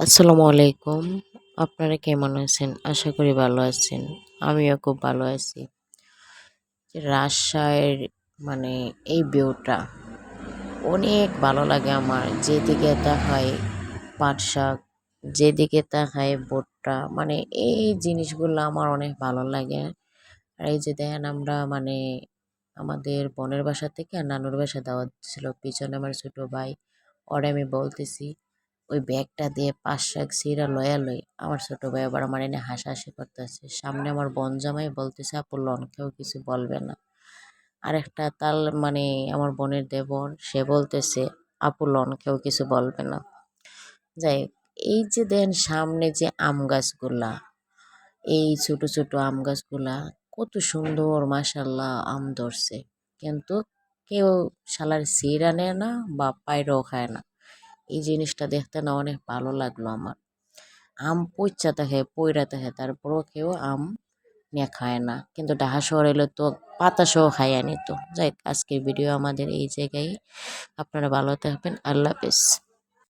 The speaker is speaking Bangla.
আসসালামু আলাইকুম। আপনারা কেমন আছেন? আশা করি ভালো আছেন। আমিও খুব ভালো আছি। যে রাজশাহীর মানে এই ভিউটা অনেক ভালো লাগে আমার। যেদিকে তাকাই পাট শাক, যেদিকে তাকাই ভুট্টা, মানে এই জিনিসগুলো আমার অনেক ভালো লাগে। আর এই যে দেখেন আমরা আমাদের বোনের বাসা থেকে নানুর বাসা দাওয়াত ছিল। পিছনে আমার ছোট ভাই, ওরে আমি বলতেছি ওই ব্যাগটা দিয়ে পাঁচ শাক সিরা লয়া লই। আমার ছোট ভাই আবার আমার এনে হাসাহাসি করতেছে। সামনে আমার বোন জামাই বলতেছে আপু লন কেউ কিছু বলবে না। আরেকটা তাল আমার বোনের দেবর সে বলতেছে আপু লন কেউ কিছু বলবে না। যাই হোক, এই যে দেন সামনে যে আম গাছগুলা, এই ছোট ছোট আম গাছগুলা কত সুন্দর মাশাল্লাহ আম ধরছে, কিন্তু কেউ শালার সিরা নেয় না বা পায়রাও খায় না। এই জিনিসটা দেখতে না অনেক ভালো লাগলো আমার। আম পইচ্চা থাকে পইরা থাকে, তারপরও কেউ আম নিয়ে খায় না, কিন্তু ঢাকা শহরে এলে তো পাতা সহ খাইয়া নিত। যাই হোক, আজকের ভিডিও আমাদের এই জায়গায়। আপনারা ভালো থাকবেন। আল্লাহ হাফেজ।